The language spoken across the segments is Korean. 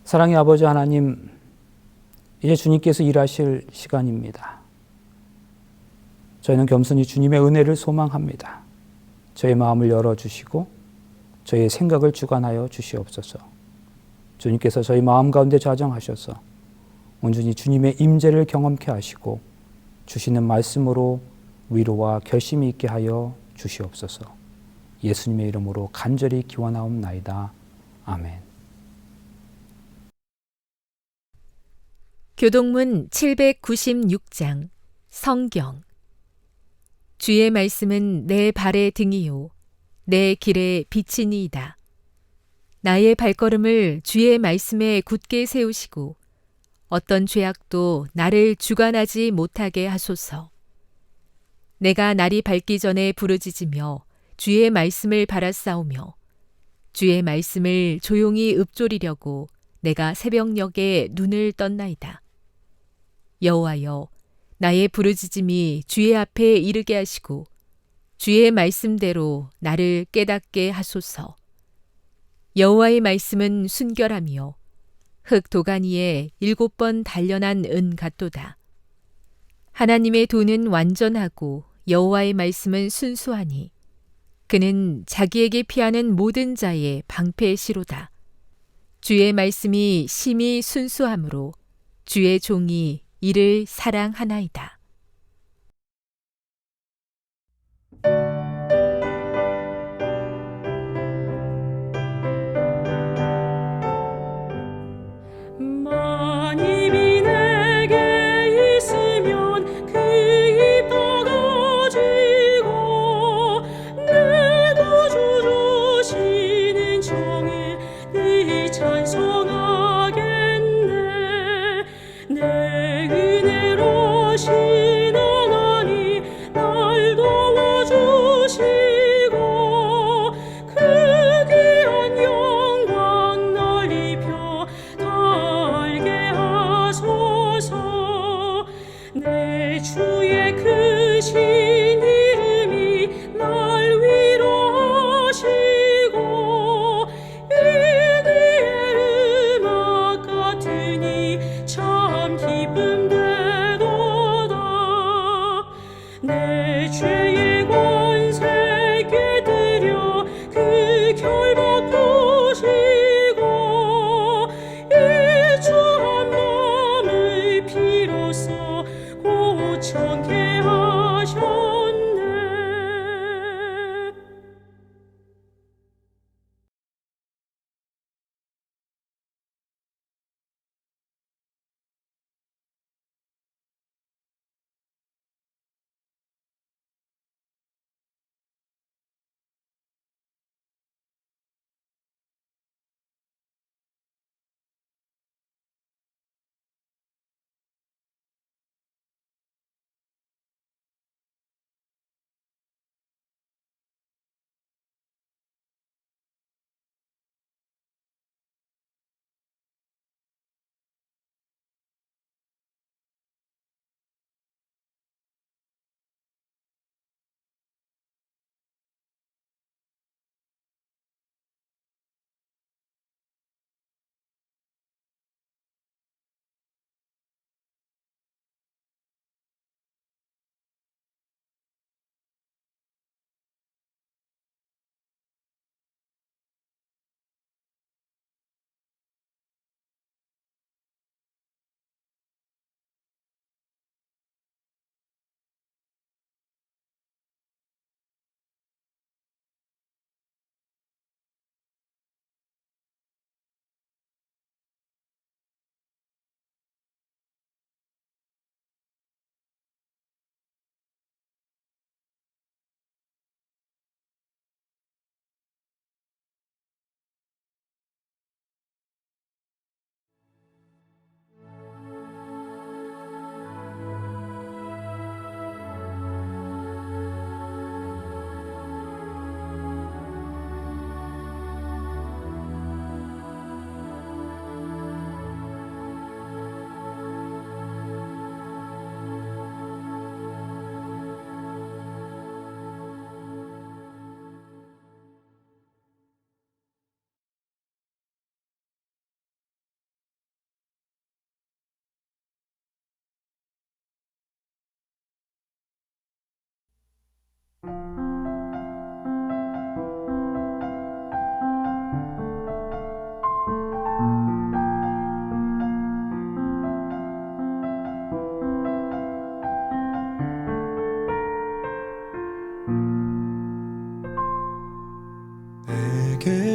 사랑의 아버지 하나님, 이제 주님께서 일하실 시간입니다. 저희는 겸손히 주님의 은혜를 소망합니다. 저의 마음을 열어주시고 저의 생각을 주관하여 주시옵소서. 주님께서 저희 마음 가운데 좌정하셔서 온전히 주님의 임재를 경험케 하시고 주시는 말씀으로 위로와 결심이 있게 하여 주시옵소서. 예수님의 이름으로 간절히 기원하옵나이다. 아멘. 교동문 796장 성경. 주의 말씀은 내 발의 등이요 내 길의 빛이니이다. 나의 발걸음을 주의 말씀에 굳게 세우시고 어떤 죄악도 나를 주관하지 못하게 하소서. 내가 날이 밝기 전에 부르짖으며 주의 말씀을 바라싸우며 주의 말씀을 조용히 읊조리려고 내가 새벽녘에 눈을 떴나이다. 여호와여, 나의 부르짖음이 주의 앞에 이르게 하시고 주의 말씀대로 나를 깨닫게 하소서. 여호와의 말씀은 순결하며 흙 도가니에 7번 단련한 은 같도다. 하나님의 도는 완전하고 여호와의 말씀은 순수하니 그는 자기에게 피하는 모든 자의 방패시로다. 주의 말씀이 심히 순수하므로 주의 종이 이를 사랑하나이다. 마님이 내게 있으면 그 입 닫아지고 내 구주 주시는 정에 네 찬송하겠네. 내 은혜로 신원하니 날 도와주시고 그 귀한 영광 날 입혀 달게 하소서. 내 주의 크신 이름이 날 위로하시고 이기의 음악 같으니 참 기쁨 되도다.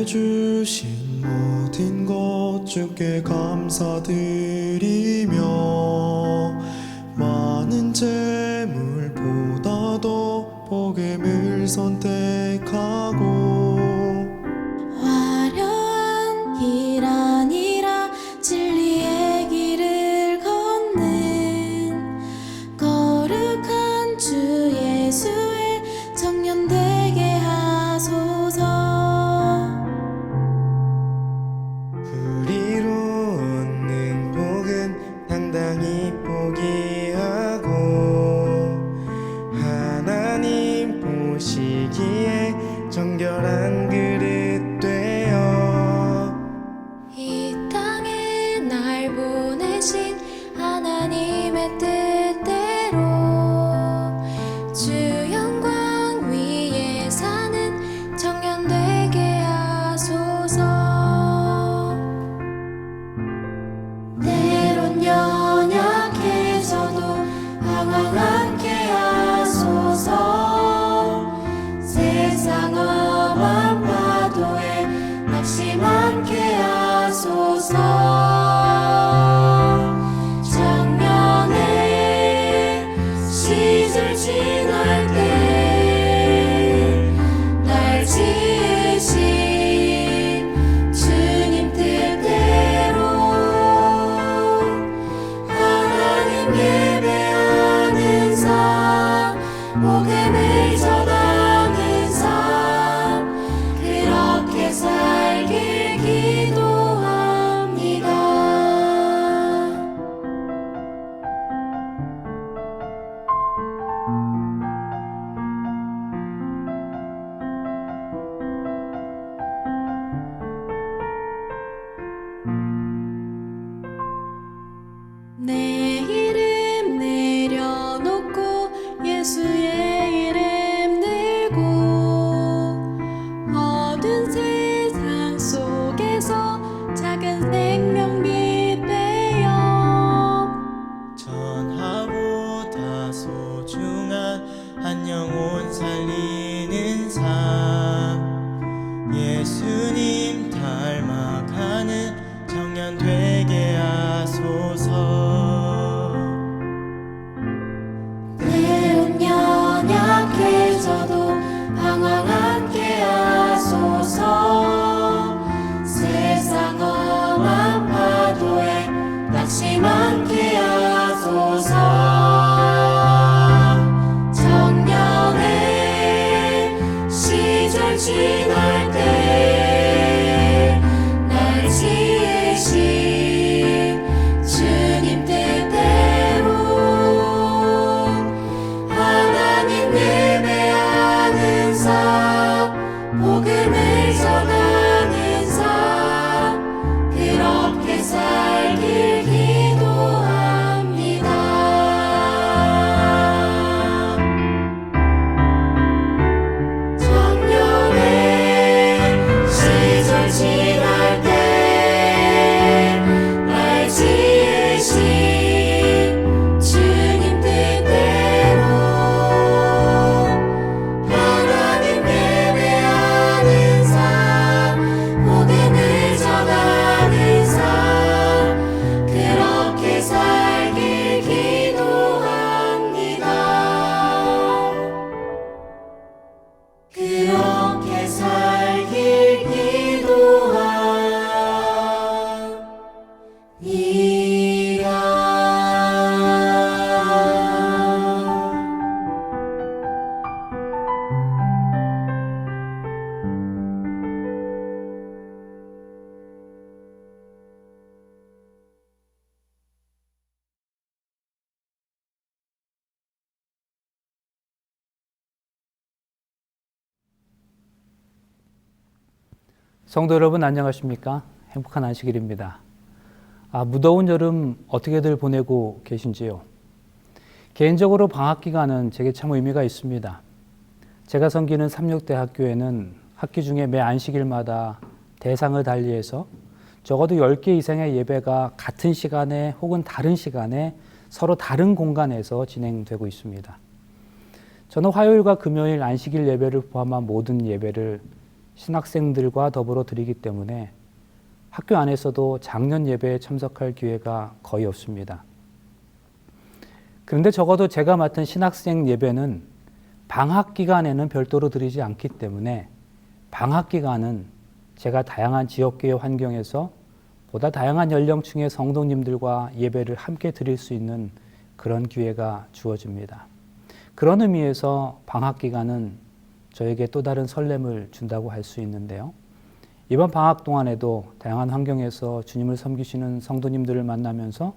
주신 모든 것 주께 감사드리며 많은 재물보다도 복음을 선택하고 화려한 길 아니라 진리의 길을 걷는 거룩한 주 예수의 청년 되게 하소서. 우리로 얻는 복은 당당히 포기하고 하나님 보시기에 정결한 그릇 되어 이 땅에 날 보내신 하나님의 뜻대로 주 영광 위에 사는 청년 되게 하소서. 때론 연약해져도 항상 함께 하소서. 세상 험한 파도에 낙심 않게 하소서. 작년의 시절 지날 때 날 지으신 주님 뜻대로 하나님 예배하는 삶, 복음을 전하는 삶, 그렇게 살길 기도합니다. 내 이름 내려놓고 예수의 이름 들고 어두운 세상 속에서 작은 생명빛 되어 전하보다 소중한 한 영혼 살리는 삶 예수님 닮아가는 청년 되게 하소서. 때론 연약해져도 항상 함께 하소서. 세상 험한 파도에 낙심 않게 하소서. 작년의 시절 지날 때 날 지으신 주님 뜻대로 하나님 예배하는 삶, 복음을 전하는 삶, 그렇게 살길 기도합니다. 작년의 시절 지날 때 날 지으신 주님 뜻대로 하나님 예배하는 삶, 복음을 전하는 삶, 그렇게 살길 기도합니다. 그렇게 살길 성도 여러분 안녕하십니까? 행복한 안식일입니다. 무더운 여름 어떻게들 보내고 계신지요? 개인적으로 방학 기간은 제게 참 의미가 있습니다. 제가 섬기는 삼육대학교에는 학기 중에 매 안식일마다 대상을 달리해서 적어도 10개 이상의 예배가 같은 시간에 혹은 다른 시간에 서로 다른 공간에서 진행되고 있습니다. 저는 화요일과 금요일 안식일 예배를 포함한 모든 예배를 신학생들과 더불어 드리기 때문에 학교 안에서도 작년 예배에 참석할 기회가 거의 없습니다. 그런데 적어도 제가 맡은 신학생 예배는 방학 기간에는 별도로 드리지 않기 때문에 방학 기간은 제가 다양한 지역교회 환경에서 보다 다양한 연령층의 성도님들과 예배를 함께 드릴 수 있는 그런 기회가 주어집니다. 그런 의미에서 방학 기간은 저에게 또 다른 설렘을 준다고 할 수 있는데요. 이번 방학 동안에도 다양한 환경에서 주님을 섬기시는 성도님들을 만나면서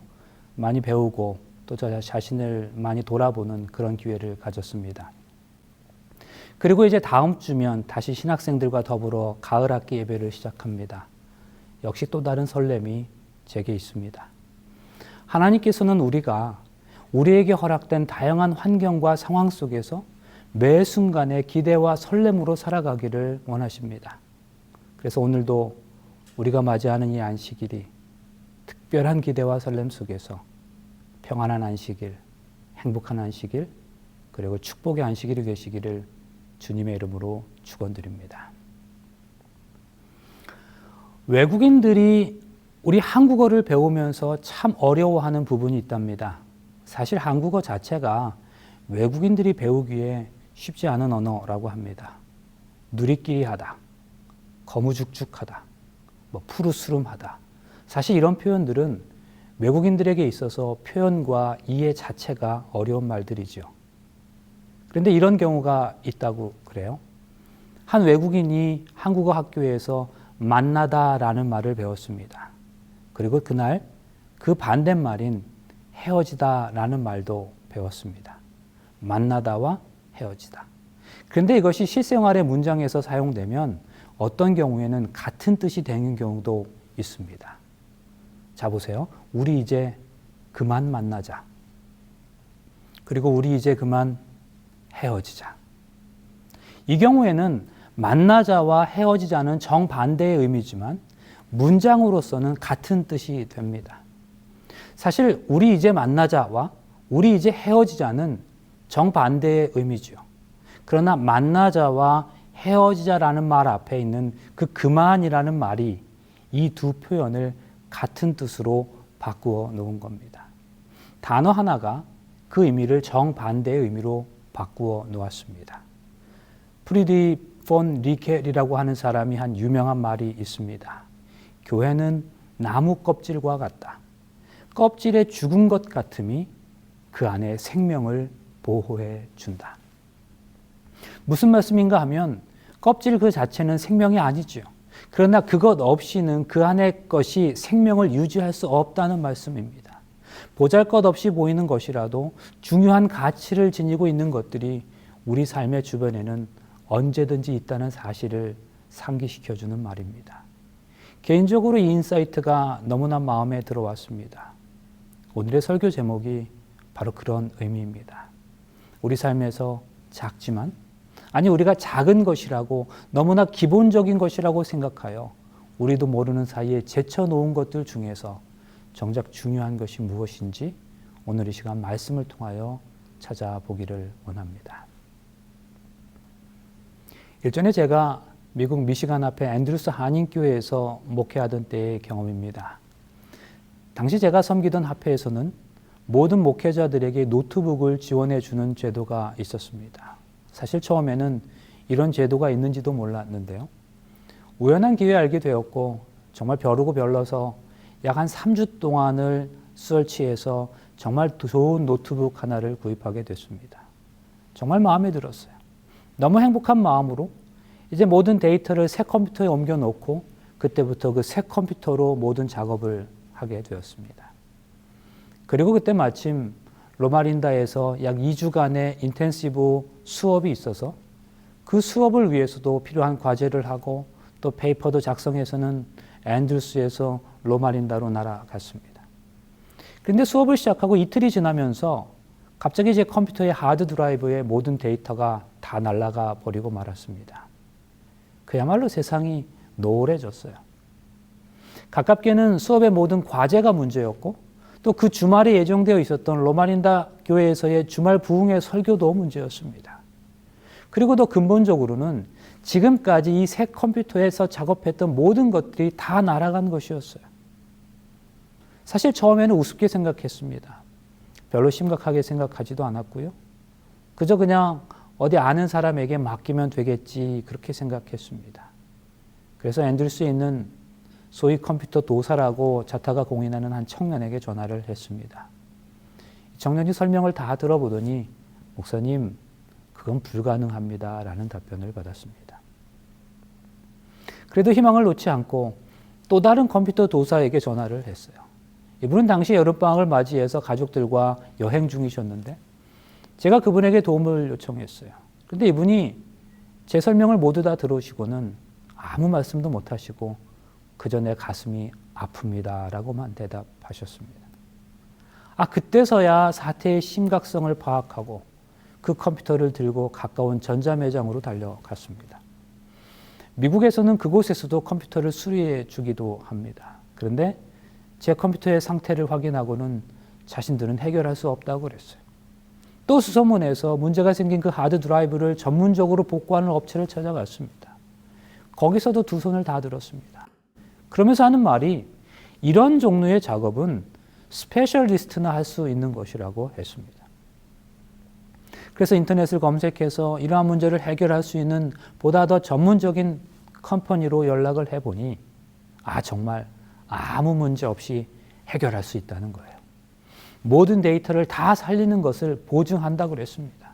많이 배우고 또 저 자신을 많이 돌아보는 그런 기회를 가졌습니다. 그리고 이제 다음 주면 다시 신학생들과 더불어 가을 학기 예배를 시작합니다. 역시 또 다른 설렘이 제게 있습니다. 하나님께서는 우리에게 허락된 다양한 환경과 상황 속에서 매 순간에 기대와 설렘으로 살아가기를 원하십니다. 그래서 오늘도 우리가 맞이하는 이 안식일이 특별한 기대와 설렘 속에서 평안한 안식일, 행복한 안식일, 그리고 축복의 안식일이 되시기를 주님의 이름으로 축원드립니다. 외국인들이 우리 한국어를 배우면서 참 어려워하는 부분이 있답니다. 사실 한국어 자체가 외국인들이 배우기에 쉽지 않은 언어라고 합니다. 누리끼리하다, 거무죽죽하다, 푸르스름하다. 사실 이런 표현들은 외국인들에게 있어서 표현과 이해 자체가 어려운 말들이죠. 그런데 이런 경우가 있다고 그래요. 한 외국인이 한국어 학교에서 만나다라는 말을 배웠습니다. 그리고 그날 그 반대말인 헤어지다라는 말도 배웠습니다. 만나다와 헤어지다. 그런데 이것이 실생활의 문장에서 사용되면 어떤 경우에는 같은 뜻이 되는 경우도 있습니다. 자, 보세요. 우리 이제 그만 만나자. 그리고 우리 이제 그만 헤어지자. 이 경우에는 만나자와 헤어지자는 정반대의 의미지만 문장으로서는 같은 뜻이 됩니다. 사실 우리 이제 만나자와 우리 이제 헤어지자는 정반대의 의미죠. 그러나 만나자와 헤어지자라는 말 앞에 있는 그 그만이라는 말이 이 두 표현을 같은 뜻으로 바꾸어 놓은 겁니다. 단어 하나가 그 의미를 정반대의 의미로 바꾸어 놓았습니다. 프리디 폰 리켈이라고 하는 사람이 한 유명한 말이 있습니다. 교회는 나무 껍질과 같다. 껍질에 죽은 것 같음이 그 안에 생명을 보호해 준다. 무슨 말씀인가 하면 껍질 그 자체는 생명이 아니죠. 그러나 그것 없이는 그 안의 것이 생명을 유지할 수 없다는 말씀입니다. 보잘것없이 보이는 것이라도 중요한 가치를 지니고 있는 것들이 우리 삶의 주변에는 언제든지 있다는 사실을 상기시켜주는 말입니다. 개인적으로 이 인사이트가 너무나 마음에 들어왔습니다. 오늘의 설교 제목이 바로 그런 의미입니다. 우리 삶에서 작지만 우리가 작은 것이라고 너무나 기본적인 것이라고 생각하여 우리도 모르는 사이에 제쳐놓은 것들 중에서 정작 중요한 것이 무엇인지 오늘 이 시간 말씀을 통하여 찾아보기를 원합니다. 일전에 제가 미국 미시간 앞에 앤드루스 한인교회에서 목회하던 때의 경험입니다. 당시 제가 섬기던 합회에서는 모든 목회자들에게 노트북을 지원해 주는 제도가 있었습니다. 사실 처음에는 이런 제도가 있는지도 몰랐는데요. 우연한 기회에 알게 되었고 정말 벼르고 별러서 약 한 3주 동안을 서치해서 정말 좋은 노트북 하나를 구입하게 됐습니다. 정말 마음에 들었어요. 너무 행복한 마음으로 이제 모든 데이터를 새 컴퓨터에 옮겨놓고 그때부터 그 새 컴퓨터로 모든 작업을 하게 되었습니다. 그리고 그때 마침 로마린다에서 약 2주간의 인텐시브 수업이 있어서 그 수업을 위해서도 필요한 과제를 하고 또 페이퍼도 작성해서는 앤드루스에서 로마린다로 날아갔습니다. 그런데 수업을 시작하고 이틀이 지나면서 갑자기 제 컴퓨터의 하드 드라이브에 모든 데이터가 다 날아가 버리고 말았습니다. 그야말로 세상이 노을해졌어요. 가깝게는 수업의 모든 과제가 문제였고 또 그 주말에 예정되어 있었던 로마린다 교회에서의 주말 부흥의 설교도 문제였습니다. 그리고 더 근본적으로는 지금까지 이 새 컴퓨터에서 작업했던 모든 것들이 다 날아간 것이었어요. 사실 처음에는 우습게 생각했습니다. 별로 심각하게 생각하지도 않았고요. 그저 그냥 어디 아는 사람에게 맡기면 되겠지 그렇게 생각했습니다. 그래서 앤드루스에 있는 소위 컴퓨터 도사라고 자타가 공인하는 한 청년에게 전화를 했습니다. 청년이 설명을 다 들어보더니 목사님, 그건 불가능합니다 라는 답변을 받았습니다. 그래도 희망을 놓지 않고 또 다른 컴퓨터 도사에게 전화를 했어요. 이분은 당시 여름방학을 맞이해서 가족들과 여행 중이셨는데 제가 그분에게 도움을 요청했어요. 그런데 이분이 제 설명을 모두 다 들으시고는 아무 말씀도 못하시고 그저 내 가슴이 아픕니다 라고만 대답하셨습니다. 그때서야 사태의 심각성을 파악하고 그 컴퓨터를 들고 가까운 전자매장으로 달려갔습니다. 미국에서는 그곳에서도 컴퓨터를 수리해 주기도 합니다. 그런데 제 컴퓨터의 상태를 확인하고는 자신들은 해결할 수 없다고 그랬어요. 또 수소문해서 문제가 생긴 그 하드 드라이브를 전문적으로 복구하는 업체를 찾아갔습니다. 거기서도 두 손을 다 들었습니다. 그러면서 하는 말이 이런 종류의 작업은 스페셜리스트나 할 수 있는 것이라고 했습니다. 그래서 인터넷을 검색해서 이러한 문제를 해결할 수 있는 보다 더 전문적인 컴퍼니로 연락을 해보니 정말 아무 문제 없이 해결할 수 있다는 거예요. 모든 데이터를 다 살리는 것을 보증한다고 그랬습니다.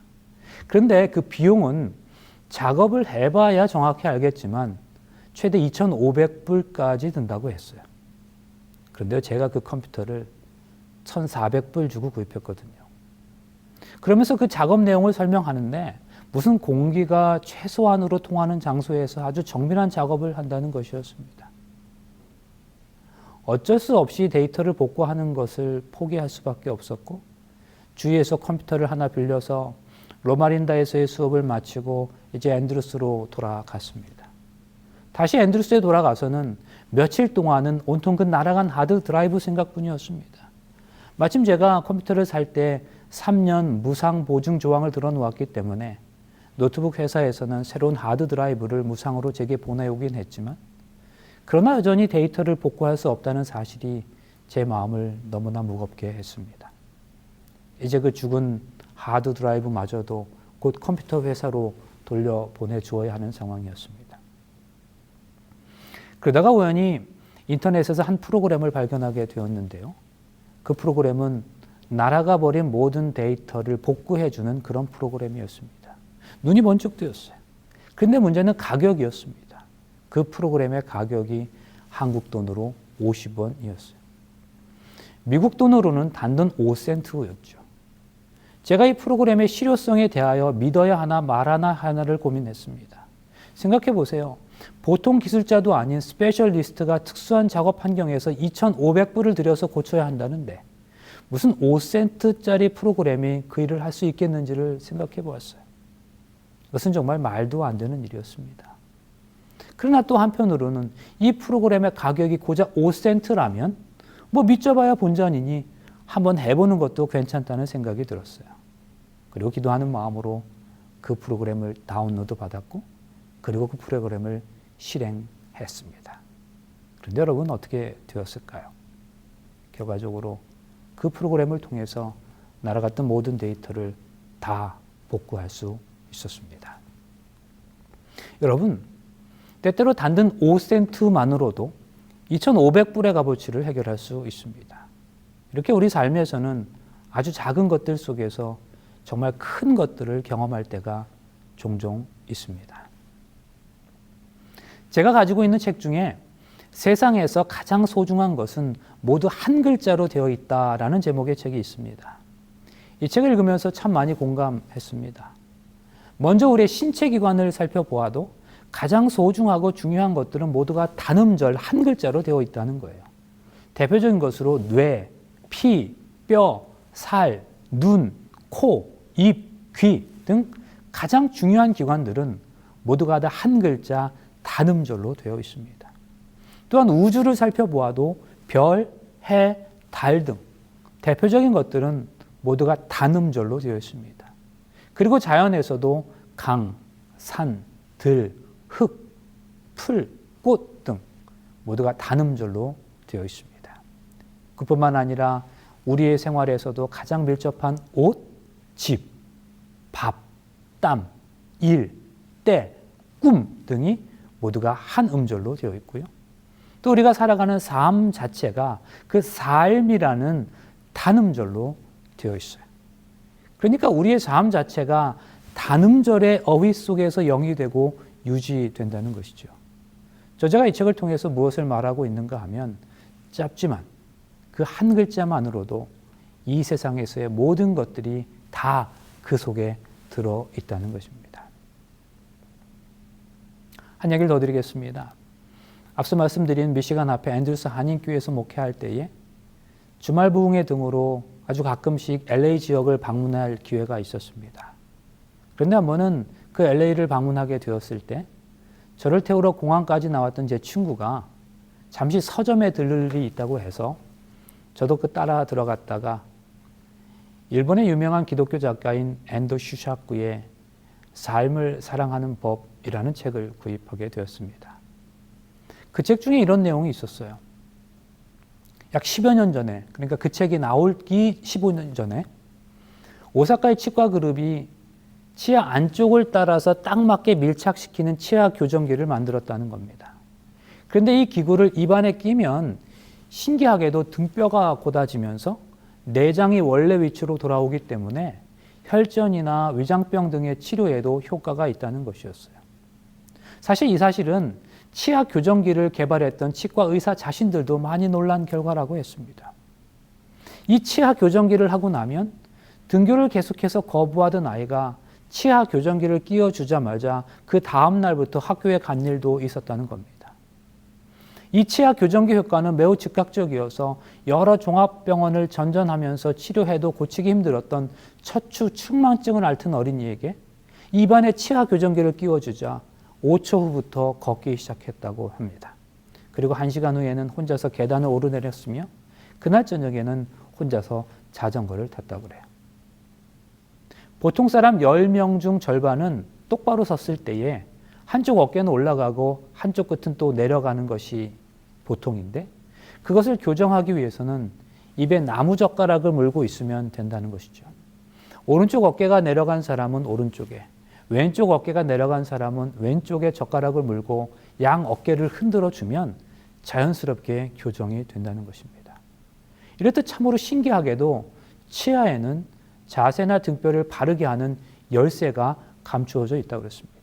그런데 그 비용은 작업을 해봐야 정확히 알겠지만 최대 2,500불까지 든다고 했어요. 그런데 제가 그 컴퓨터를 1,400불 주고 구입했거든요. 그러면서 그 작업 내용을 설명하는데 무슨 공기가 최소한으로 통하는 장소에서 아주 정밀한 작업을 한다는 것이었습니다. 어쩔 수 없이 데이터를 복구하는 것을 포기할 수밖에 없었고 주위에서 컴퓨터를 하나 빌려서 로마린다에서의 수업을 마치고 이제 앤드루스로 돌아갔습니다. 다시 앤드루스에 돌아가서는 며칠 동안은 온통 그 날아간 하드 드라이브 생각뿐이었습니다. 마침 제가 컴퓨터를 살 때 3년 무상 보증 조항을 들어놓았기 때문에 노트북 회사에서는 새로운 하드 드라이브를 무상으로 제게 보내오긴 했지만 그러나 여전히 데이터를 복구할 수 없다는 사실이 제 마음을 너무나 무겁게 했습니다. 이제 그 죽은 하드 드라이브마저도 곧 컴퓨터 회사로 돌려보내주어야 하는 상황이었습니다. 그러다가 우연히 인터넷에서 한 프로그램을 발견하게 되었는데요. 그 프로그램은 날아가 버린 모든 데이터를 복구해주는 그런 프로그램이었습니다. 눈이 번쩍 뜨였어요. 그런데 문제는 가격이었습니다. 그 프로그램의 가격이 한국 돈으로 50원이었어요. 미국 돈으로는 단돈 5센트였죠. 제가 이 프로그램의 실효성에 대하여 믿어야 하나 말아야 하나를 고민했습니다. 생각해 보세요. 보통 기술자도 아닌 스페셜리스트가 특수한 작업 환경에서 2,500불을 들여서 고쳐야 한다는데 무슨 5센트짜리 프로그램이 그 일을 할 수 있겠는지를 생각해 보았어요. 그것은 정말 말도 안 되는 일이었습니다. 그러나 또 한편으로는 이 프로그램의 가격이 고작 5센트라면 믿져봐야 본전이니 한번 해보는 것도 괜찮다는 생각이 들었어요. 그리고 기도하는 마음으로 그 프로그램을 다운로드 받았고 그리고 그 프로그램을 실행했습니다. 그런데 여러분 어떻게 되었을까요? 결과적으로 그 프로그램을 통해서 날아갔던 모든 데이터를 다 복구할 수 있었습니다. 여러분, 때때로 단돈 5센트만으로도 2,500불의 값어치를 해결할 수 있습니다. 이렇게 우리 삶에서는 아주 작은 것들 속에서 정말 큰 것들을 경험할 때가 종종 있습니다. 제가 가지고 있는 책 중에 세상에서 가장 소중한 것은 모두 한 글자로 되어 있다라는 제목의 책이 있습니다. 이 책을 읽으면서 참 많이 공감했습니다. 먼저 우리의 신체 기관을 살펴보아도 가장 소중하고 중요한 것들은 모두가 단음절 한 글자로 되어 있다는 거예요. 대표적인 것으로 뇌, 피, 뼈, 살, 눈, 코, 입, 귀 등 가장 중요한 기관들은 모두가 다 한 글자 단음절로 되어 있습니다. 또한 우주를 살펴보아도 별, 해, 달 등 대표적인 것들은 모두가 단음절로 되어 있습니다. 그리고 자연에서도 강, 산, 들, 흙, 풀, 꽃 등 모두가 단음절로 되어 있습니다. 그뿐만 아니라 우리의 생활에서도 가장 밀접한 옷, 집, 밥, 땀, 일, 때, 꿈 등이 모두가 한 음절로 되어 있고요. 또 우리가 살아가는 삶 자체가 그 삶이라는 단음절로 되어 있어요. 그러니까 우리의 삶 자체가 단음절의 어휘 속에서 영위되고 유지된다는 것이죠. 저자가 이 책을 통해서 무엇을 말하고 있는가 하면 짧지만 그 한 글자만으로도 이 세상에서의 모든 것들이 다 그 속에 들어있다는 것입니다. 한 얘기를 더 드리겠습니다. 앞서 말씀드린 미시간 앞에 앤드루스 한인교회에서 목회할 때에 주말 부흥회 등으로 아주 가끔씩 LA 지역을 방문할 기회가 있었습니다. 그런데 한 번은 그 LA를 방문하게 되었을 때 저를 태우러 공항까지 나왔던 제 친구가 잠시 서점에 들를 일이 있다고 해서 저도 그 따라 들어갔다가 일본의 유명한 기독교 작가인 엔도 슈샤쿠의 삶을 사랑하는 법이라는 책을 구입하게 되었습니다. 그 책 중에 이런 내용이 있었어요. 약 10여 년 전에, 그러니까 그 책이 나오기 15년 전에 오사카의 치과 그룹이 치아 안쪽을 따라서 딱 맞게 밀착시키는 치아 교정기를 만들었다는 겁니다. 그런데 이 기구를 입안에 끼면 신기하게도 등뼈가 곧아지면서 내장이 원래 위치로 돌아오기 때문에 혈전이나 위장병 등의 치료에도 효과가 있다는 것이었어요. 사실 이 사실은 치아 교정기를 개발했던 치과 의사 자신들도 많이 놀란 결과라고 했습니다. 이 치아 교정기를 하고 나면 등교를 계속해서 거부하던 아이가 치아 교정기를 끼워주자마자 그 다음 날부터 학교에 간 일도 있었다는 겁니다. 이 치아 교정기 효과는 매우 즉각적이어서 여러 종합병원을 전전하면서 치료해도 고치기 힘들었던 척추 측만증을 앓던 어린이에게 입안에 치아 교정기를 끼워주자 5초 후부터 걷기 시작했다고 합니다. 그리고 1시간 후에는 혼자서 계단을 오르내렸으며 그날 저녁에는 혼자서 자전거를 탔다고 그래요. 보통 사람 10명 중 절반은 똑바로 섰을 때에 한쪽 어깨는 올라가고 한쪽 끝은 또 내려가는 것이 보통인데 그것을 교정하기 위해서는 입에 나무젓가락을 물고 있으면 된다는 것이죠. 오른쪽 어깨가 내려간 사람은 오른쪽에, 왼쪽 어깨가 내려간 사람은 왼쪽에 젓가락을 물고 양 어깨를 흔들어 주면 자연스럽게 교정이 된다는 것입니다. 이렇듯 참으로 신기하게도 치아에는 자세나 등뼈를 바르게 하는 열쇠가 감추어져 있다고 그랬습니다.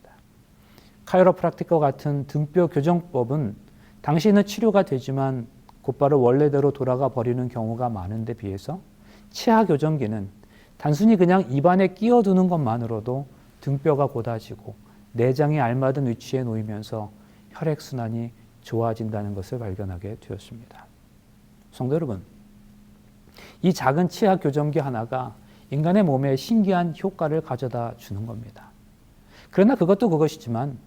카이로프락틱과 같은 등뼈 교정법은 당시에는 치료가 되지만 곧바로 원래대로 돌아가 버리는 경우가 많은데 비해서 치아 교정기는 단순히 그냥 입안에 끼워두는 것만으로도 등뼈가 곧아지고 내장이 알맞은 위치에 놓이면서 혈액순환이 좋아진다는 것을 발견하게 되었습니다. 성도 여러분, 이 작은 치아 교정기 하나가 인간의 몸에 신기한 효과를 가져다 주는 겁니다. 그러나 그것도 그것이지만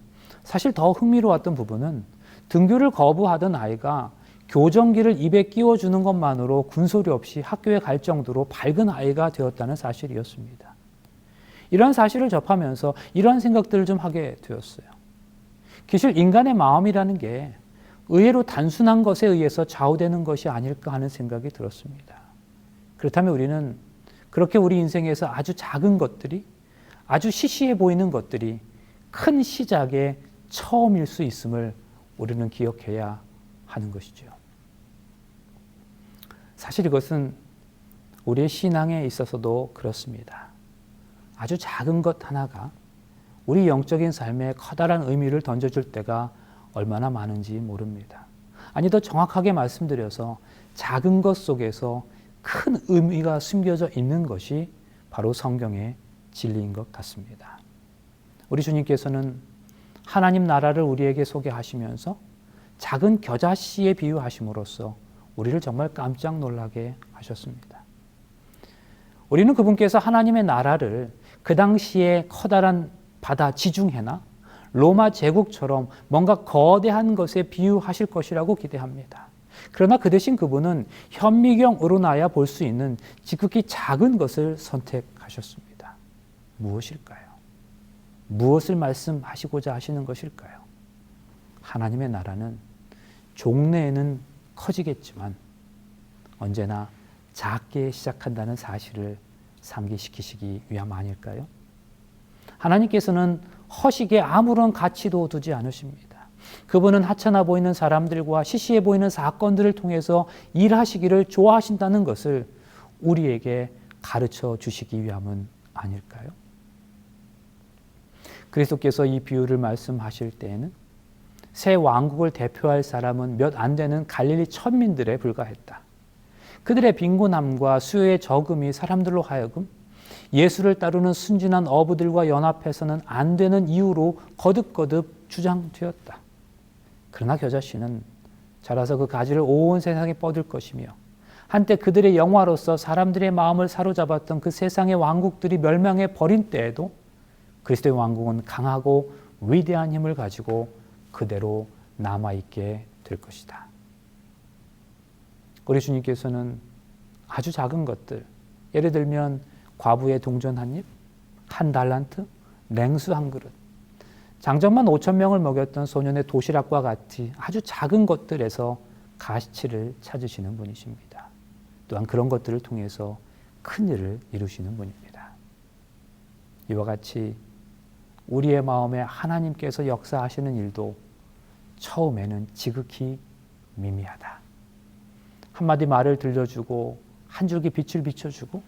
사실 더 흥미로웠던 부분은 등교를 거부하던 아이가 교정기를 입에 끼워주는 것만으로 군소리 없이 학교에 갈 정도로 밝은 아이가 되었다는 사실이었습니다. 이러한 사실을 접하면서 이러한 생각들을 좀 하게 되었어요. 사실 인간의 마음이라는 게 의외로 단순한 것에 의해서 좌우되는 것이 아닐까 하는 생각이 들었습니다. 그렇다면 우리는 그렇게 우리 인생에서 아주 작은 것들이, 아주 시시해 보이는 것들이 큰 시작의 처음일 수 있음을 우리는 기억해야 하는 것이죠. 사실 이것은 우리의 신앙에 있어서도 그렇습니다. 아주 작은 것 하나가 우리 영적인 삶에 커다란 의미를 던져줄 때가 얼마나 많은지 모릅니다. 아니, 더 정확하게 말씀드려서 작은 것 속에서 큰 의미가 숨겨져 있는 것이 바로 성경의 진리인 것 같습니다. 우리 주님께서는 하나님 나라를 우리에게 소개하시면서 작은 겨자씨에 비유하심으로써 우리를 정말 깜짝 놀라게 하셨습니다. 우리는 그분께서 하나님의 나라를 그 당시에 커다란 바다 지중해나 로마 제국처럼 뭔가 거대한 것에 비유하실 것이라고 기대합니다. 그러나 그 대신 그분은 현미경으로나야 볼 수 있는 지극히 작은 것을 선택하셨습니다. 무엇일까요? 무엇을 말씀하시고자 하시는 것일까요? 하나님의 나라는 종래에는 커지겠지만 언제나 작게 시작한다는 사실을 상기시키시기 위함 아닐까요? 하나님께서는 허식에 아무런 가치도 두지 않으십니다. 그분은 하찮아 보이는 사람들과 시시해 보이는 사건들을 통해서 일하시기를 좋아하신다는 것을 우리에게 가르쳐 주시기 위함은 아닐까요? 그리스도께서 이 비유를 말씀하실 때에는 새 왕국을 대표할 사람은 몇 안 되는 갈릴리 천민들에 불과했다. 그들의 빈곤함과 수요의 적음이 사람들로 하여금 예수를 따르는 순진한 어부들과 연합해서는 안 되는 이유로 거듭거듭 주장되었다. 그러나 겨자씨는 자라서 그 가지를 온 세상에 뻗을 것이며 한때 그들의 영화로서 사람들의 마음을 사로잡았던 그 세상의 왕국들이 멸망해 버린 때에도 그리스도의 왕국은 강하고 위대한 힘을 가지고 그대로 남아있게 될 것이다. 우리 주님께서는 아주 작은 것들, 예를 들면 과부의 동전 한 입, 한 달란트, 냉수 한 그릇, 장정만 5,000명을 먹였던 소년의 도시락과 같이 아주 작은 것들에서 가치를 찾으시는 분이십니다. 또한 그런 것들을 통해서 큰 일을 이루시는 분입니다. 이와 같이 우리의 마음에 하나님께서 역사하시는 일도 처음에는 지극히 미미하다. 한마디 말을 들려주고 한 줄기 빛을 비춰주고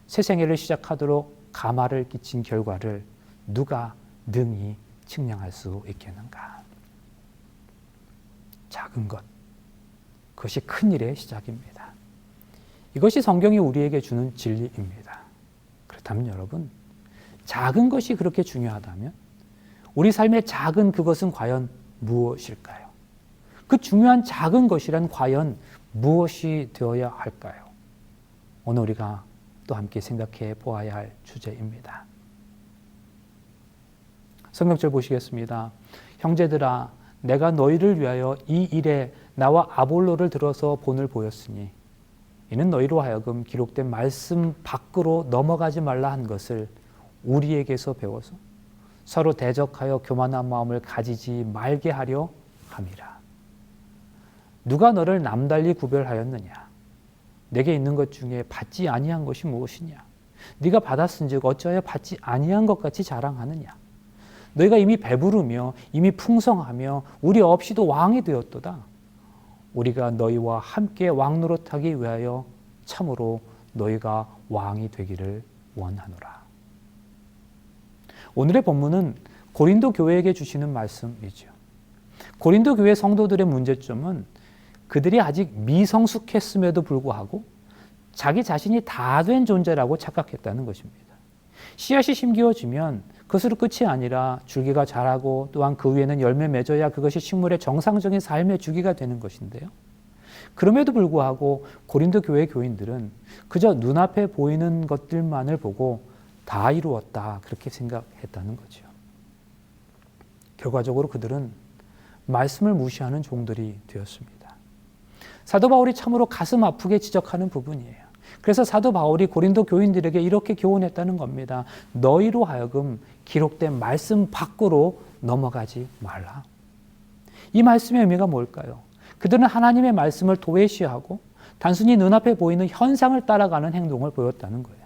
새 생애를 시작하도록 감화를 끼친 결과를 누가 능히 측량할 수 있겠는가? 작은 것, 그것이 큰 일의 시작입니다. 이것이 성경이 우리에게 주는 진리입니다. 그렇다면 여러분, 작은 것이 그렇게 중요하다면 우리 삶의 작은 그것은 과연 무엇일까요? 그 중요한 작은 것이란 과연 무엇이 되어야 할까요? 오늘 우리가 또 함께 생각해 보아야 할 주제입니다. 성경절 보시겠습니다. 형제들아, 내가 너희를 위하여 이 일에 나와 아볼로를 들어서 본을 보였으니 이는 너희로 하여금 기록된 말씀 밖으로 넘어가지 말라 한 것을 우리에게서 배워서 서로 대적하여 교만한 마음을 가지지 말게 하려 함이라. 누가 너를 남달리 구별하였느냐? 내게 있는 것 중에 받지 아니한 것이 무엇이냐? 네가 받았은즉 어찌하여 받지 아니한 것 같이 자랑하느냐? 너희가 이미 배부르며 이미 풍성하며 우리 없이도 왕이 되었도다. 우리가 너희와 함께 왕 노릇하기 위하여 참으로 너희가 왕이 되기를 원하노라. 오늘의 본문은 고린도 교회에게 주시는 말씀이죠. 고린도 교회 성도들의 문제점은 그들이 아직 미성숙했음에도 불구하고 자기 자신이 다 된 존재라고 착각했다는 것입니다. 씨앗이 심기어지면 그것으로 끝이 아니라 줄기가 자라고 또한 그 위에는 열매 맺어야 그것이 식물의 정상적인 삶의 주기가 되는 것인데요. 그럼에도 불구하고 고린도 교회 교인들은 그저 눈앞에 보이는 것들만을 보고 다 이루었다 그렇게 생각했다는 거죠. 결과적으로 그들은 말씀을 무시하는 종들이 되었습니다. 사도 바울이 참으로 가슴 아프게 지적하는 부분이에요. 그래서 사도 바울이 고린도 교인들에게 이렇게 교훈했다는 겁니다. 너희로 하여금 기록된 말씀 밖으로 넘어가지 말라. 이 말씀의 의미가 뭘까요? 그들은 하나님의 말씀을 도외시하고 단순히 눈앞에 보이는 현상을 따라가는 행동을 보였다는 거예요.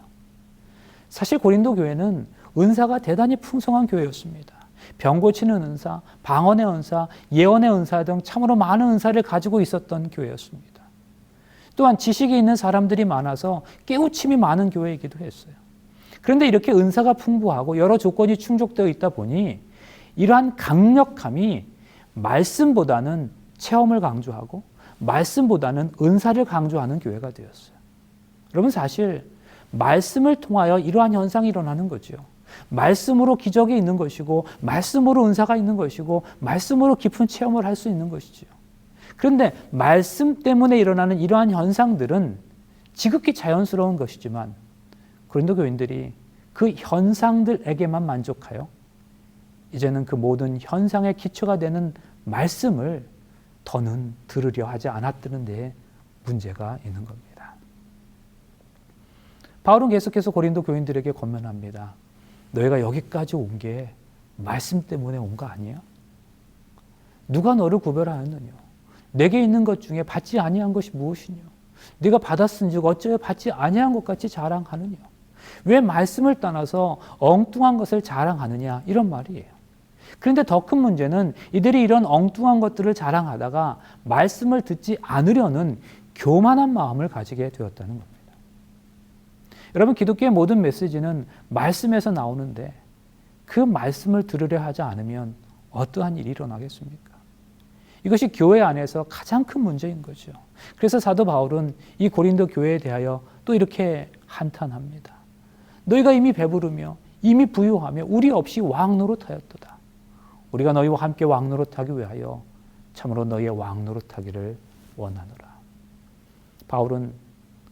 사실 고린도 교회는 은사가 대단히 풍성한 교회였습니다. 병 고치는 은사, 방언의 은사, 예언의 은사 등 참으로 많은 은사를 가지고 있었던 교회였습니다. 또한 지식이 있는 사람들이 많아서 깨우침이 많은 교회이기도 했어요. 그런데 이렇게 은사가 풍부하고 여러 조건이 충족되어 있다 보니 이러한 강력함이 말씀보다는 체험을 강조하고 말씀보다는 은사를 강조하는 교회가 되었어요. 여러분, 사실 말씀을 통하여 이러한 현상이 일어나는 거죠. 말씀으로 기적이 있는 것이고 말씀으로 은사가 있는 것이고 말씀으로 깊은 체험을 할 수 있는 것이죠. 그런데 말씀 때문에 일어나는 이러한 현상들은 지극히 자연스러운 것이지만 고린도 교인들이 그 현상들에게만 만족하여 이제는 그 모든 현상의 기초가 되는 말씀을 더는 들으려 하지 않았다는 데에 문제가 있는 겁니다. 바울은 계속해서 고린도 교인들에게 권면합니다. 너희가 여기까지 온 게 말씀 때문에 온 거 아니야? 누가 너를 구별하였느냐? 내게 있는 것 중에 받지 아니한 것이 무엇이냐? 네가 받았은즉 어찌하여 받지 아니한 것 같이 자랑하느냐? 왜 말씀을 떠나서 엉뚱한 것을 자랑하느냐? 이런 말이에요. 그런데 더 큰 문제는 이들이 이런 엉뚱한 것들을 자랑하다가 말씀을 듣지 않으려는 교만한 마음을 가지게 되었다는 겁니다. 여러분, 기독교의 모든 메시지는 말씀에서 나오는데 그 말씀을 들으려 하지 않으면 어떠한 일이 일어나겠습니까? 이것이 교회 안에서 가장 큰 문제인 거죠. 그래서 사도 바울은 이 고린도 교회에 대하여 또 이렇게 한탄합니다. 너희가 이미 배부르며 이미 부유하며 우리 없이 왕노릇하였도다. 우리가 너희와 함께 왕노릇하기 위하여 참으로 너희의 왕노릇하기를 원하노라. 바울은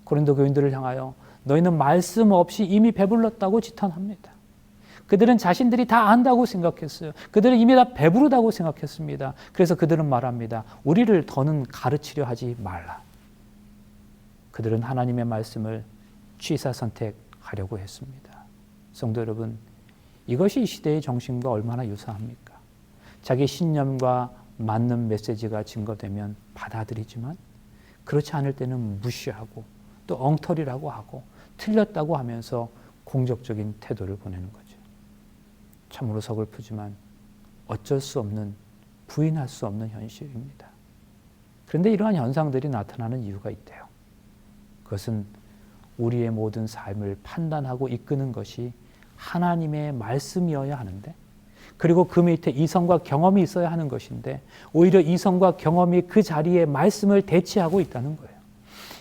고린도 교인들을 향하여 너희는 말씀 없이 이미 배불렀다고 지탄합니다. 그들은 자신들이 다 안다고 생각했어요. 그들은 이미 다 배부르다고 생각했습니다. 그래서 그들은 말합니다. 우리를 더는 가르치려 하지 말라. 그들은 하나님의 말씀을 취사 선택하려고 했습니다. 성도 여러분, 이것이 이 시대의 정신과 얼마나 유사합니까? 자기 신념과 맞는 메시지가 증거되면 받아들이지만 그렇지 않을 때는 무시하고 또 엉터리라고 하고 틀렸다고 하면서 공격적인 태도를 보내는 거죠. 참으로 서글프지만 어쩔 수 없는, 부인할 수 없는 현실입니다. 그런데 이러한 현상들이 나타나는 이유가 있대요. 그것은 우리의 모든 삶을 판단하고 이끄는 것이 하나님의 말씀이어야 하는데, 그리고 그 밑에 이성과 경험이 있어야 하는 것인데 오히려 이성과 경험이 그 자리에 말씀을 대체하고 있다는 거예요.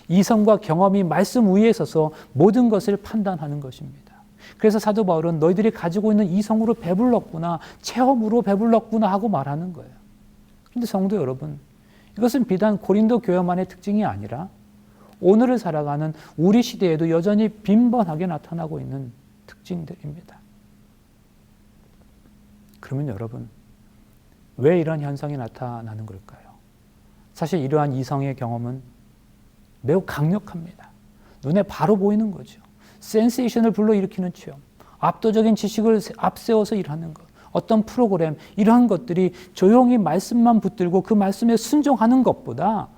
이성과 경험이 말씀 위에 서서 모든 것을 판단하는 것입니다. 그래서 사도 바울은 너희들이 가지고 있는 이성으로 배불렀구나, 체험으로 배불렀구나 하고 말하는 거예요. 그런데 성도 여러분, 이것은 비단 고린도 교회만의 특징이 아니라 오늘을 살아가는 우리 시대에도 여전히 빈번하게 나타나고 있는 특징들입니다. 그러면 여러분, 왜 이런 현상이 나타나는 걸까요? 사실 이러한 이성의 경험은 매우 강력합니다. 눈에 바로 보이는 거죠. 센세이션을 불러일으키는 체험, 압도적인 지식을 앞세워서 일하는 것, 어떤 프로그램, 이러한 것들이 조용히 말씀만 붙들고 그 말씀에 순종하는 것보다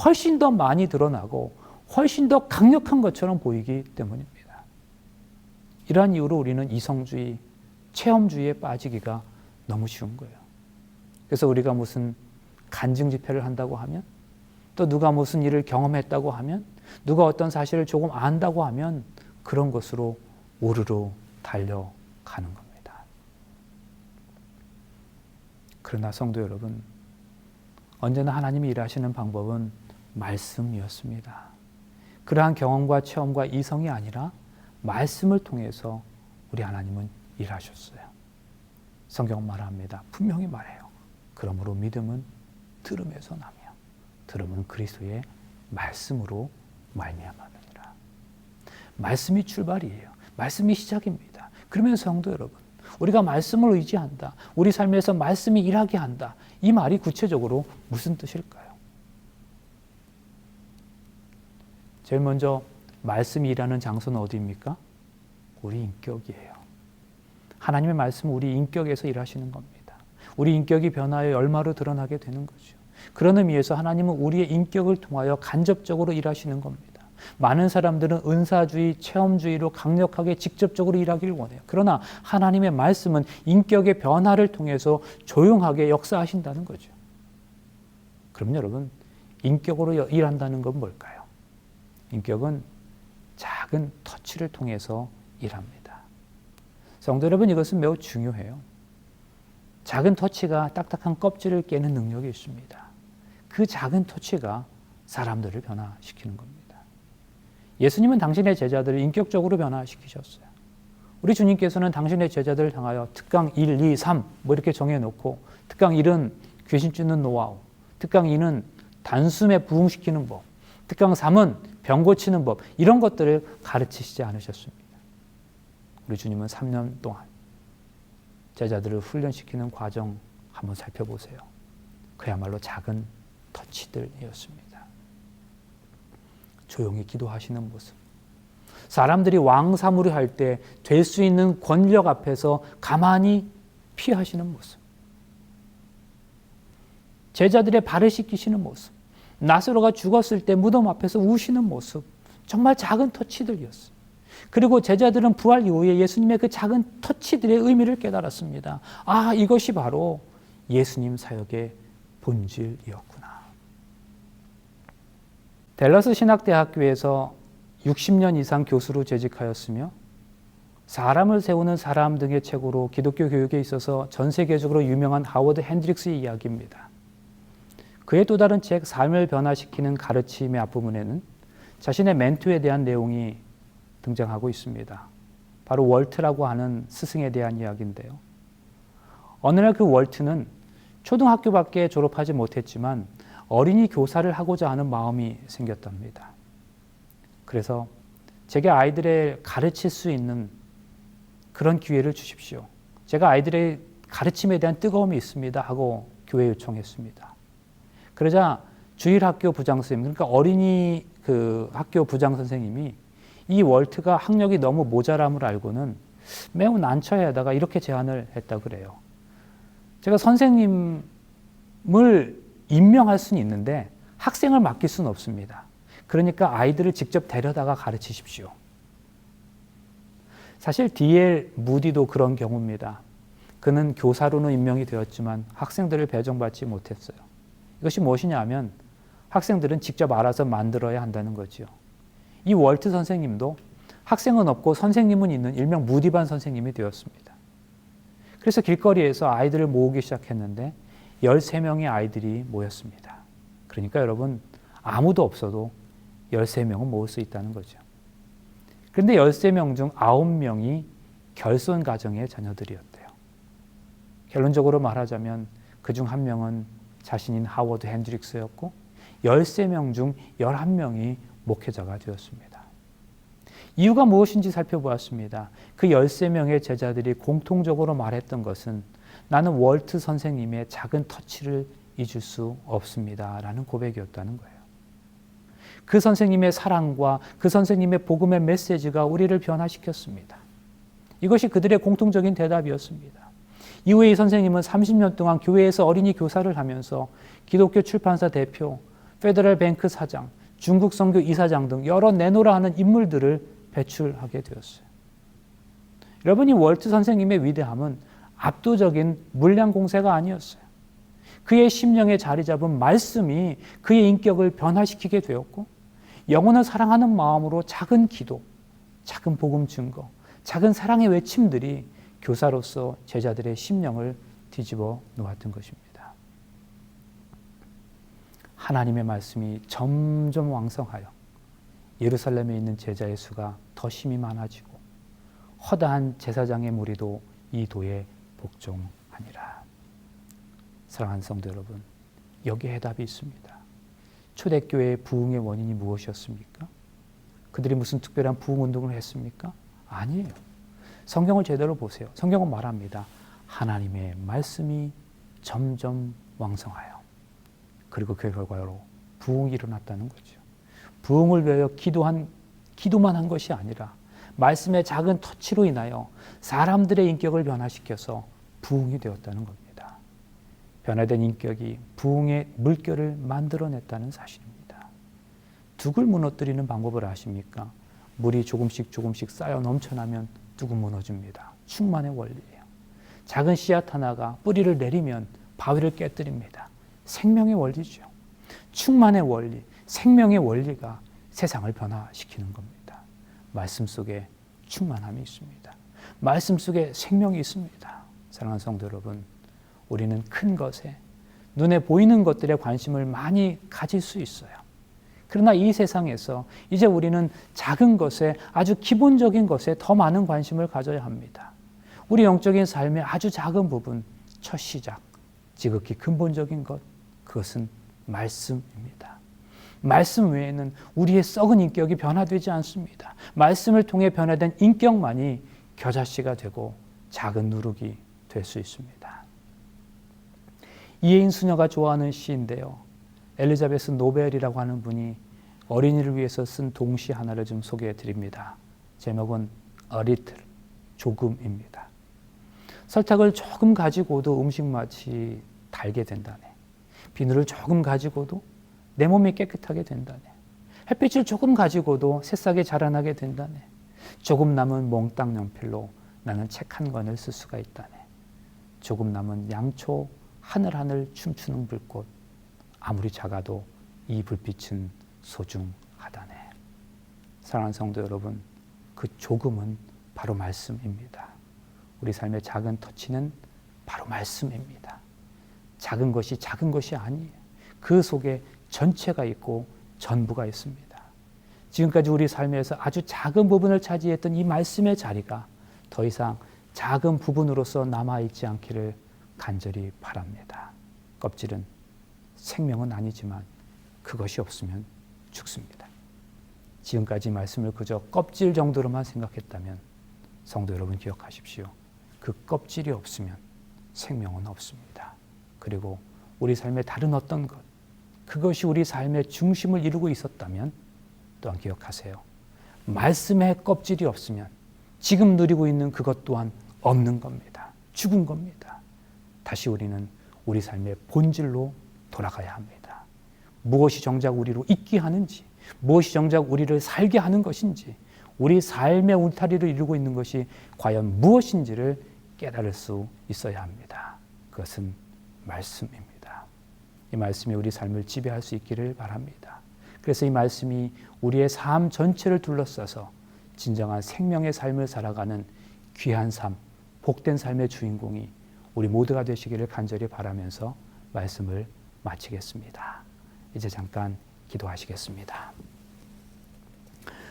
훨씬 더 많이 드러나고 훨씬 더 강력한 것처럼 보이기 때문입니다. 이러한 이유로 우리는 이성주의, 체험주의에 빠지기가 너무 쉬운 거예요. 그래서 우리가 무슨 간증 집회를 한다고 하면, 또 누가 무슨 일을 경험했다고 하면, 누가 어떤 사실을 조금 안다고 하면 그런 것으로 우르르 달려가는 겁니다. 그러나 성도 여러분, 언제나 하나님이 일하시는 방법은 말씀이었습니다. 그러한 경험과 체험과 이성이 아니라 말씀을 통해서 우리 하나님은 일하셨어요. 성경은 말합니다. 분명히 말해요. 그러므로 믿음은 들음에서 나며 들음은 그리스도의 말씀으로 말미암았느니라. 말씀이 출발이에요. 말씀이 시작입니다. 그러면 성도 여러분, 우리가 말씀을 의지한다, 우리 삶에서 말씀이 일하게 한다, 이 말이 구체적으로 무슨 뜻일까요? 제일 먼저 말씀이 일하는 장소는 어디입니까? 우리 인격이에요. 하나님의 말씀은 우리 인격에서 일하시는 겁니다. 우리 인격이 변화의 열마로 드러나게 되는 거죠. 그런 의미에서 하나님은 우리의 인격을 통하여 간접적으로 일하시는 겁니다. 많은 사람들은 은사주의, 체험주의로 강력하게 직접적으로 일하기를 원해요. 그러나 하나님의 말씀은 인격의 변화를 통해서 조용하게 역사하신다는 거죠. 그럼 여러분, 인격으로 일한다는 건 뭘까요? 인격은 작은 터치를 통해서 일합니다. 성도 여러분, 이것은 매우 중요해요. 작은 터치가 딱딱한 껍질을 깨는 능력이 있습니다. 그 작은 터치가 사람들을 변화시키는 겁니다. 예수님은 당신의 제자들을 인격적으로 변화시키셨어요. 우리 주님께서는 당신의 제자들을 향하여 특강 1, 2, 3 뭐 이렇게 정해놓고, 특강 1은 귀신 쫓는 노하우, 특강 2는 단숨에 부흥시키는 법, 특강 3은 병 고치는 법, 이런 것들을 가르치시지 않으셨습니다. 우리 주님은 3년 동안 제자들을 훈련시키는 과정 한번 살펴보세요. 그야말로 작은 터치들이었습니다. 조용히 기도하시는 모습, 사람들이 왕사무리 할 때 될 수 있는 권력 앞에서 가만히 피하시는 모습, 제자들의 발을 씻기시는 모습, 나사로가 죽었을 때 무덤 앞에서 우시는 모습, 정말 작은 터치들이었어요. 그리고 제자들은 부활 이후에 예수님의 그 작은 터치들의 의미를 깨달았습니다. 아, 이것이 바로 예수님 사역의 본질이었구나. 댈러스 신학대학교에서 60년 이상 교수로 재직하였으며 사람을 세우는 사람 등의 책으로 기독교 교육에 있어서 전 세계적으로 유명한 하워드 핸드릭스의 이야기입니다. 그의 또 다른 책 삶을 변화시키는 가르침의 앞부분에는 자신의 멘토에 대한 내용이 등장하고 있습니다. 바로 월트라고 하는 스승에 대한 이야기인데요. 어느 날 그 월트는 초등학교밖에 졸업하지 못했지만 어린이 교사를 하고자 하는 마음이 생겼답니다. 그래서 제게 아이들을 가르칠 수 있는 그런 기회를 주십시오. 제가 아이들의 가르침에 대한 뜨거움이 있습니다 하고 교회에 요청했습니다. 그러자 주일학교 부장선생님, 그러니까 어린이 그 학교 부장선생님이 이 월트가 학력이 너무 모자람을 알고는 매우 난처해하다가 이렇게 제안을 했다 그래요. 제가 선생님을 임명할 수는 있는데 학생을 맡길 수는 없습니다. 그러니까 아이들을 직접 데려다가 가르치십시오. 사실 D.L. 무디도 그런 경우입니다. 그는 교사로는 임명이 되었지만 학생들을 배정받지 못했어요. 이것이 무엇이냐 하면 학생들은 직접 알아서 만들어야 한다는 거죠. 이 월트 선생님도 학생은 없고 선생님은 있는 일명 무디반 선생님이 되었습니다. 그래서 길거리에서 아이들을 모으기 시작했는데 13명의 아이들이 모였습니다. 그러니까 여러분, 아무도 없어도 13명은 모을 수 있다는 거죠. 그런데 13명 중 9명이 결손 가정의 자녀들이었대요. 결론적으로 말하자면 그중 한 명은 자신인 하워드 핸드릭스였고 13명 중 11명이 목회자가 되었습니다. 이유가 무엇인지 살펴보았습니다. 그 13명의 제자들이 공통적으로 말했던 것은 나는 월트 선생님의 작은 터치를 잊을 수 없습니다 라는 고백이었다는 거예요. 그 선생님의 사랑과 그 선생님의 복음의 메시지가 우리를 변화시켰습니다. 이것이 그들의 공통적인 대답이었습니다. 이후에 이 선생님은 30년 동안 교회에서 어린이 교사를 하면서 기독교 출판사 대표, 페더럴 뱅크 사장, 중국 선교 이사장 등 여러 내노라 하는 인물들을 배출하게 되었어요. 여러분이 월트 선생님의 위대함은 압도적인 물량 공세가 아니었어요. 그의 심령에 자리 잡은 말씀이 그의 인격을 변화시키게 되었고 영혼을 사랑하는 마음으로 작은 기도, 작은 복음 증거, 작은 사랑의 외침들이 교사로서 제자들의 심령을 뒤집어 놓았던 것입니다. 하나님의 말씀이 점점 왕성하여 예루살렘에 있는 제자의 수가 더 심히 많아지고 허다한 제사장의 무리도 이 도에 복종하니라. 사랑하는 성도 여러분, 여기에 해답이 있습니다. 초대교회의 부흥의 원인이 무엇이었습니까? 그들이 무슨 특별한 부흥운동을 했습니까? 아니에요. 성경을 제대로 보세요. 성경은 말합니다. 하나님의 말씀이 점점 왕성하여 그리고 그 결과로 부흥이 일어났다는 거죠. 부흥을 위하여 기도만 한 것이 아니라 말씀의 작은 터치로 인하여 사람들의 인격을 변화시켜서 부흥이 되었다는 겁니다. 변화된 인격이 부흥의 물결을 만들어냈다는 사실입니다. 둑을 무너뜨리는 방법을 아십니까? 물이 조금씩 쌓여 넘쳐나면 둑은 무너집니다. 충만의 원리예요. 작은 씨앗 하나가 뿌리를 내리면 바위를 깨뜨립니다. 생명의 원리죠. 충만의 원리, 생명의 원리가 세상을 변화시키는 겁니다. 말씀 속에 충만함이 있습니다. 말씀 속에 생명이 있습니다. 사랑하는 성도 여러분, 우리는 큰 것에 눈에 보이는 것들에 관심을 많이 가질 수 있어요. 그러나 이 세상에서 이제 우리는 작은 것에, 아주 기본적인 것에 더 많은 관심을 가져야 합니다. 우리 영적인 삶의 아주 작은 부분, 첫 시작, 지극히 근본적인 것, 그것은 말씀입니다. 말씀 외에는 우리의 썩은 인격이 변화되지 않습니다. 말씀을 통해 변화된 인격만이 겨자씨가 되고 작은 누룩이 될 수 있습니다. 이혜인 수녀가 좋아하는 시인데요. 엘리자베스 노벨이라고 하는 분이 어린이를 위해서 쓴 동시 하나를 좀 소개해 드립니다. 제목은 A Little, 조금입니다. 설탕을 조금 가지고도 음식 맛이 달게 된다네. 비누를 조금 가지고도 내 몸이 깨끗하게 된다네. 햇빛을 조금 가지고도 새싹이 자라나게 된다네. 조금 남은 몽땅 연필로 나는 책 한 권을 쓸 수가 있다네. 조금 남은 양초 하늘하늘 춤추는 불꽃, 아무리 작아도 이 불빛은 소중하다네. 사랑하는 성도 여러분, 그 조금은 바로 말씀입니다. 우리 삶의 작은 터치는 바로 말씀입니다. 작은 것이 아니에요. 그 속에 전체가 있고 전부가 있습니다. 지금까지 우리 삶에서 아주 작은 부분을 차지했던 이 말씀의 자리가 더 이상 작은 부분으로서 남아있지 않기를 간절히 바랍니다. 껍질은 생명은 아니지만 그것이 없으면 죽습니다. 지금까지 말씀을 그저 껍질 정도로만 생각했다면 성도 여러분 기억하십시오. 그 껍질이 없으면 생명은 없습니다. 그리고 우리 삶의 다른 어떤 것, 그것이 우리 삶의 중심을 이루고 있었다면 또한 기억하세요. 말씀의 껍질이 없으면 지금 누리고 있는 그것 또한 없는 겁니다. 죽은 겁니다. 다시 우리는 우리 삶의 본질로 돌아가야 합니다. 무엇이 정작 우리로 있게 하는지, 무엇이 정작 우리를 살게 하는 것인지, 우리 삶의 울타리를 이루고 있는 것이 과연 무엇인지를 깨달을 수 있어야 합니다. 그것은 말씀입니다. 이 말씀이 우리 삶을 지배할 수 있기를 바랍니다. 그래서 이 말씀이 우리의 삶 전체를 둘러싸서 진정한 생명의 삶을 살아가는 귀한 삶, 복된 삶의 주인공이 우리 모두가 되시기를 간절히 바라면서 말씀을 마치겠습니다. 이제 잠깐 기도하시겠습니다.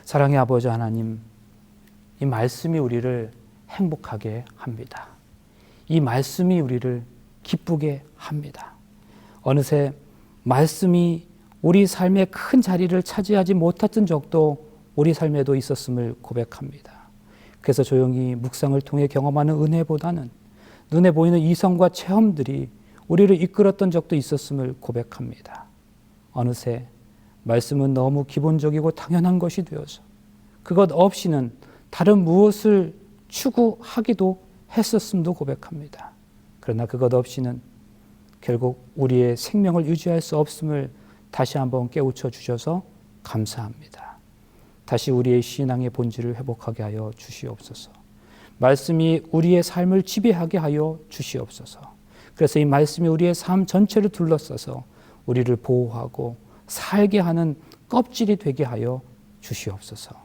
사랑의 아버지 하나님, 이 말씀이 우리를 행복하게 합니다. 이 말씀이 우리를 기쁘게 합니다. 어느새 말씀이 우리 삶의 큰 자리를 차지하지 못했던 적도 우리 삶에도 있었음을 고백합니다. 그래서 조용히 묵상을 통해 경험하는 은혜보다는 눈에 보이는 이성과 체험들이 우리를 이끌었던 적도 있었음을 고백합니다. 어느새 말씀은 너무 기본적이고 당연한 것이 되어서 그것 없이는 다른 무엇을 추구하기도 했었음도 고백합니다. 그러나 그것 없이는 결국 우리의 생명을 유지할 수 없음을 다시 한번 깨우쳐 주셔서 감사합니다. 다시 우리의 신앙의 본질을 회복하게 하여 주시옵소서. 말씀이 우리의 삶을 지배하게 하여 주시옵소서. 그래서 이 말씀이 우리의 삶 전체를 둘러싸서 우리를 보호하고 살게 하는 껍질이 되게 하여 주시옵소서.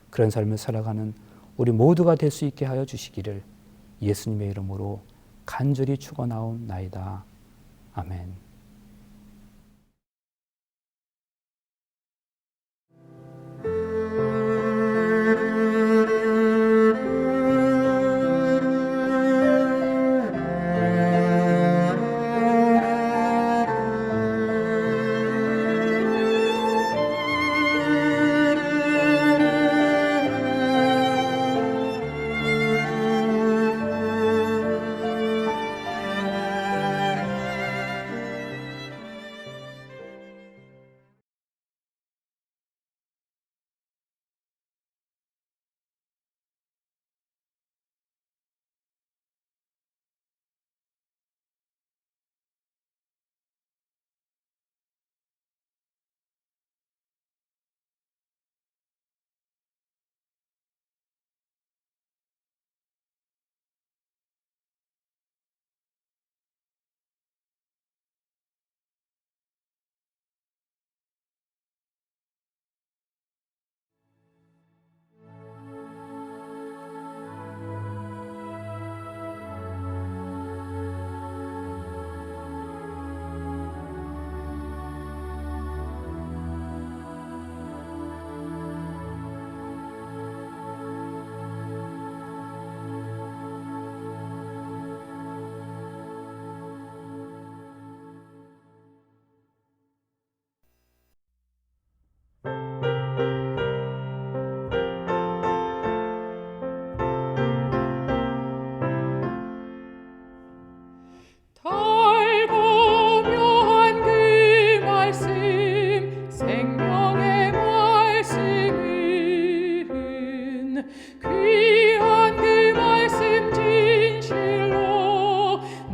그런 삶을 살아가는 우리 모두가 될 수 있게 하여 주시기를 예수님의 이름으로 간절히 축원하옵나이다. 아멘.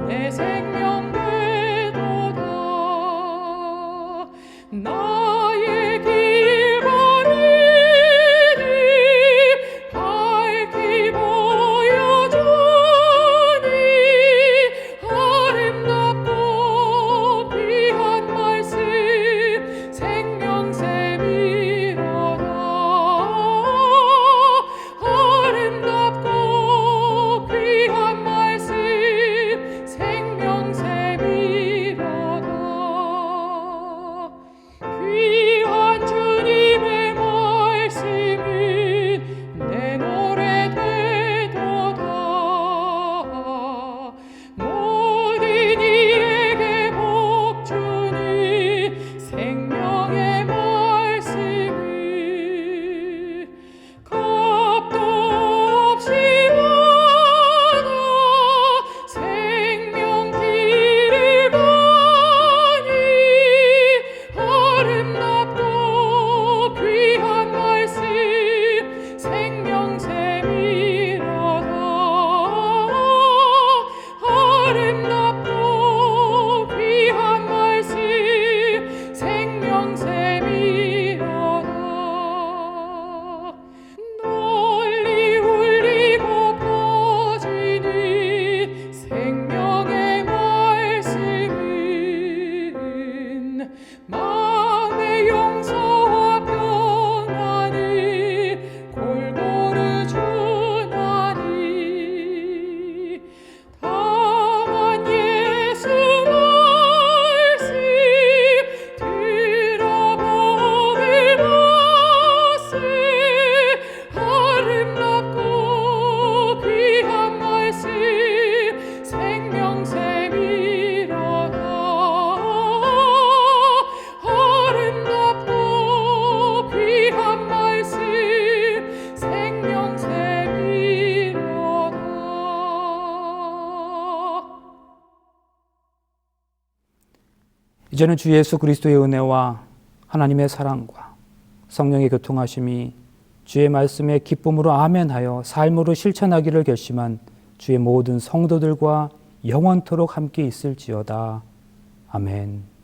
내 생명 되도다. 이제는 주 예수 그리스도의 은혜와 하나님의 사랑과 성령의 교통하심이 주의 말씀에 기쁨으로 아멘하여 삶으로 실천하기를 결심한 주의 모든 성도들과 영원토록 함께 있을지어다. 아멘.